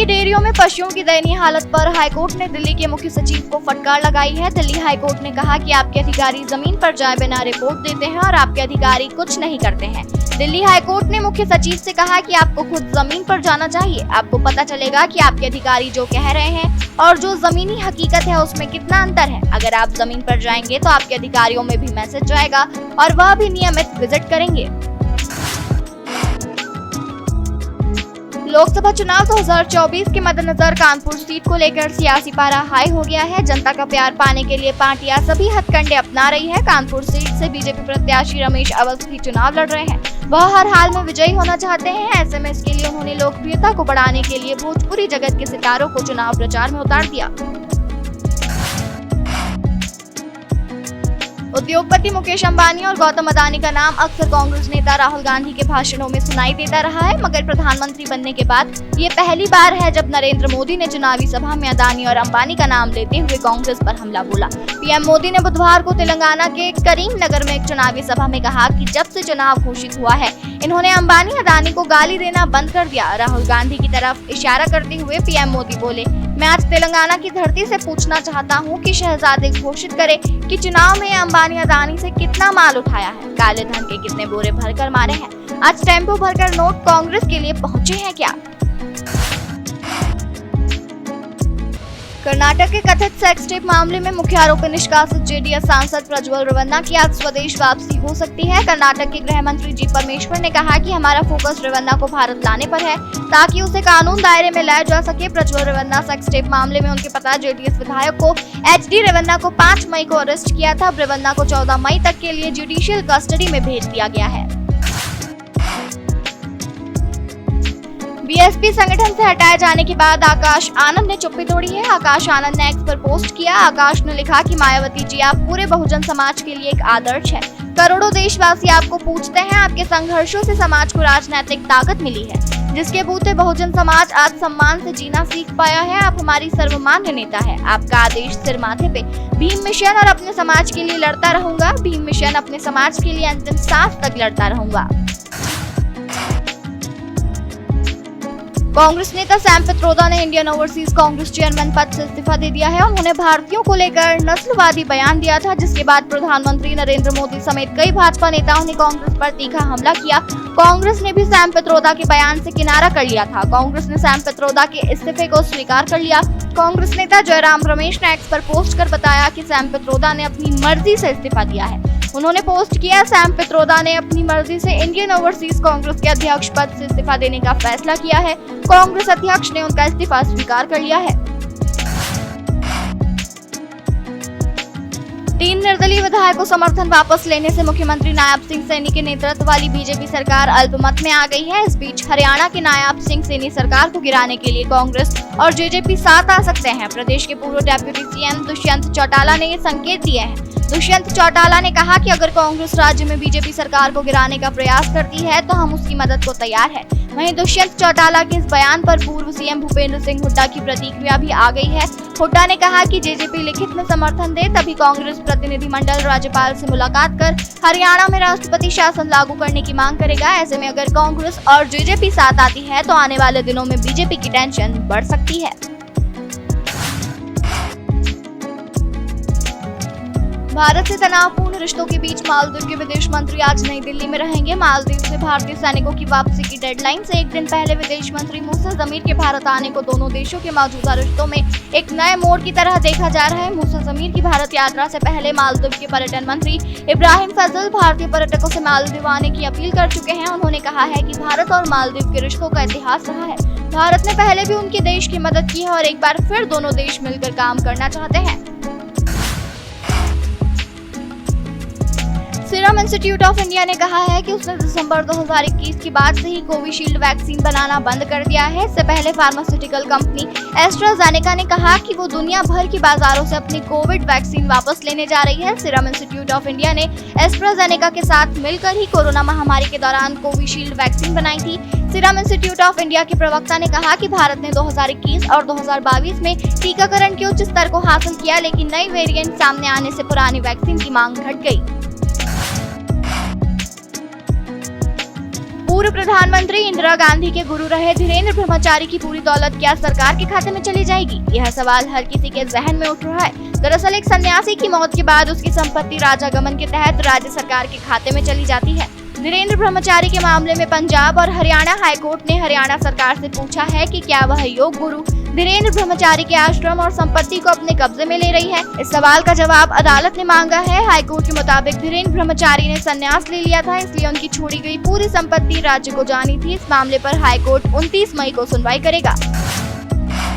की डेयरियों में पशुओं की दयनीय हालत पर हाईकोर्ट ने दिल्ली के मुख्य सचिव को फटकार लगाई है। दिल्ली हाईकोर्ट ने कहा कि आपके अधिकारी जमीन पर जाए बिना रिपोर्ट देते हैं और आपके अधिकारी कुछ नहीं करते हैं। दिल्ली हाईकोर्ट ने मुख्य सचिव से कहा कि आपको खुद जमीन पर जाना चाहिए। आपको पता चलेगा कि आपके अधिकारी जो कह रहे हैं और जो जमीनी हकीकत है उसमें कितना अंतर है। अगर आप जमीन पर जाएंगे तो आपके अधिकारियों में भी मैसेज जाएगा और वह भी नियमित विजिट करेंगे। लोकसभा चुनाव 2024 के मद्देनजर कानपुर सीट को लेकर सियासी पारा हाई हो गया है। जनता का प्यार पाने के लिए पार्टियां सभी हथकंडे अपना रही है। कानपुर सीट से बीजेपी प्रत्याशी रमेश अवस्थी चुनाव लड़ रहे हैं। वह हर हाल में विजयी होना चाहते हैं। ऐसे में इसके लिए उन्होंने लोकप्रियता को बढ़ाने के लिए भोजपुरी जगत के सितारों को चुनाव प्रचार में उतार दिया। उद्योगपति मुकेश अंबानी और गौतम अदानी का नाम अक्सर कांग्रेस नेता राहुल गांधी के भाषणों में सुनाई देता रहा है, मगर प्रधानमंत्री बनने के बाद ये पहली बार है जब नरेंद्र मोदी ने चुनावी सभा में अदानी और अंबानी का नाम लेते हुए कांग्रेस पर हमला बोला। पीएम मोदी ने बुधवार को तेलंगाना के करीमनगर में एक चुनावी सभा में कहा कि जब से चुनाव घोषित हुआ है इन्होंने अंबानी अदानी को गाली देना बंद कर दिया। राहुल गांधी की तरफ इशारा करते हुए पीएम मोदी बोले, मैं आज तेलंगाना की धरती से पूछना चाहता हूं कि शहजादे घोषित करे कि चुनाव में अंबानी अदानी से कितना माल उठाया है, काले धन के कितने बोरे भरकर मारे हैं, आज टेम्पो भरकर नोट कांग्रेस के लिए पहुंचे हैं क्या। कर्नाटक के कथित सेक्स टेप मामले में मुख्य आरोपी निष्कासित जेडीएस सांसद प्रज्वल रेवन्ना की आज स्वदेश वापसी हो सकती है। कर्नाटक के गृह मंत्री जी परमेश्वर ने कहा कि हमारा फोकस रेवन्ना को भारत लाने पर है ताकि उसे कानून दायरे में लाया जा सके। प्रज्वल रेवन्ना सेक्स टेप मामले में उनके पिता जेडीएस विधायक को एचडी रेवन्ना को 5 मई को अरेस्ट किया था। रेवन्ना को 14 मई तक के लिए जुडिशियल कस्टडी में भेज दिया गया है। बीएसपी संगठन से हटाए जाने के बाद आकाश आनंद ने चुप्पी तोड़ी है। आकाश आनंद ने एक्स पर पोस्ट किया। आकाश ने लिखा कि मायावती जी आप पूरे बहुजन समाज के लिए एक आदर्श है। करोड़ों देशवासी आपको पूछते हैं, आपके संघर्षों से समाज को राजनीतिक ताकत मिली है जिसके बूते बहुजन समाज आज सम्मान से जीना सीख पाया है। आप हमारी सर्वमान्य नेता है। आपका आदेश सिर माथे पे। भीम मिशन और अपने समाज के लिए लड़ता रहूंगा। भीम मिशन अपने समाज के लिए अंतिम सांस तक लड़ता रहूंगा। कांग्रेस नेता सैम पित्रोदा ने इंडियन ओवरसीज कांग्रेस चेयरमैन पद से इस्तीफा दे दिया है। उन्होंने भारतीयों को लेकर नस्लवादी बयान दिया था जिसके बाद प्रधानमंत्री नरेंद्र मोदी समेत कई भाजपा नेताओं ने कांग्रेस पर तीखा हमला किया। कांग्रेस ने भी सैम पित्रोदा के बयान से किनारा कर लिया था। कांग्रेस ने सैम पित्रोदा के इस्तीफे को स्वीकार कर लिया। कांग्रेस नेता जयराम रमेश ने एक्स पर पोस्ट कर बताया कि सैम पित्रोदा ने अपनी मर्जी से इस्तीफा दिया है। उन्होंने पोस्ट किया, सैम पित्रोदा ने अपनी मर्जी से इंडियन ओवरसीज कांग्रेस के अध्यक्ष पद से इस्तीफा देने का फैसला किया है। कांग्रेस अध्यक्ष ने उनका इस्तीफा स्वीकार कर लिया है। 3 निर्दलीय विधायकों समर्थन वापस लेने से मुख्यमंत्री नायब सिंह सैनी के नेतृत्व वाली बीजेपी सरकार अल्पमत में आ गई है। इस बीच हरियाणा के नायब सिंह सैनी सरकार को गिराने के लिए कांग्रेस और जेजेपी साथ आ सकते हैं। प्रदेश के पूर्व डेप्यूटी सीएम दुष्यंत चौटाला ने ये संकेत दिए हैं। दुष्यंत चौटाला ने कहा कि अगर कांग्रेस राज्य में बीजेपी सरकार को गिराने का प्रयास करती है तो हम उसकी मदद को तैयार है। वहीं दुष्यंत चौटाला के इस बयान पर पूर्व सीएम भूपेंद्र सिंह हुड्डा की प्रतिक्रिया भी आ गई है। हुड्डा ने कहा कि जेजेपी लिखित में समर्थन दे तभी कांग्रेस प्रतिनिधिमंडल राज्यपाल से मुलाकात कर हरियाणा में राष्ट्रपति शासन लागू करने की मांग करेगा। ऐसे में अगर कांग्रेस और जेजेपी साथ आती है तो आने वाले दिनों में बीजेपी की टेंशन बढ़ सकती है। भारत से तनावपूर्ण रिश्तों के बीच मालदीव के विदेश मंत्री आज नई दिल्ली में रहेंगे। मालदीव से भारतीय सैनिकों की वापसी की डेडलाइन से एक दिन पहले विदेश मंत्री मूसा जमीर के भारत आने को दोनों देशों के मौजूदा रिश्तों में एक नए मोड़ की तरह देखा जा रहा है। मूसा जमीर की भारत यात्रा से पहले मालदीव के पर्यटन मंत्री इब्राहिम फजल भारतीय पर्यटकों से मालदीव आने की अपील कर चुके हैं। उन्होंने कहा है कि भारत और मालदीव के रिश्तों का इतिहास रहा है। भारत ने पहले भी उनके देश की मदद की है और एक बार फिर दोनों देश मिलकर काम करना चाहते हैं। सीरम इंस्टीट्यूट ऑफ इंडिया ने कहा है कि उसने दिसंबर 2021 के बाद से ही कोविशील्ड वैक्सीन बनाना बंद कर दिया है। इससे पहले फार्मास्यूटिकल कंपनी एस्ट्राजेनेका ने कहा कि वो दुनिया भर की बाजारों से अपनी कोविड वैक्सीन वापस लेने जा रही है। सीरम इंस्टीट्यूट ऑफ इंडिया ने एस्ट्राजेनेका के साथ मिलकर ही कोरोना महामारी के दौरान कोविशील्ड वैक्सीन बनाई थी। सीरम इंस्टीट्यूट ऑफ इंडिया के प्रवक्ता ने कहा कि भारत ने 2021 और 2022 में टीकाकरण के उच्च स्तर को हासिल किया, लेकिन नई वेरिएंट सामने आने से पुरानी वैक्सीन की मांग घट गई। पूर्व प्रधानमंत्री इंदिरा गांधी के गुरु रहे धीरेन्द्र ब्रह्मचारी की पूरी दौलत क्या सरकार के खाते में चली जाएगी? यह सवाल हर किसी के जहन में उठ रहा है। दरअसल एक सन्यासी की मौत के बाद उसकी संपत्ति राजागमन के तहत राज्य सरकार के खाते में चली जाती है। धीरेन्द्र ब्रह्मचारी के मामले में पंजाब और हरियाणा हाईकोर्ट ने हरियाणा सरकार से पूछा है कि क्या वह योग गुरु धीरेन्द्र ब्रह्मचारी के आश्रम और संपत्ति को अपने कब्जे में ले रही है। इस सवाल का जवाब अदालत ने मांगा है। हाईकोर्ट के मुताबिक धीरेन्द्र ब्रह्मचारी ने संन्यास ले लिया था, इसलिए उनकी छोड़ी गई पूरी संपत्ति राज्य को जानी थी। इस मामले पर हाईकोर्ट 29 मई को सुनवाई करेगा।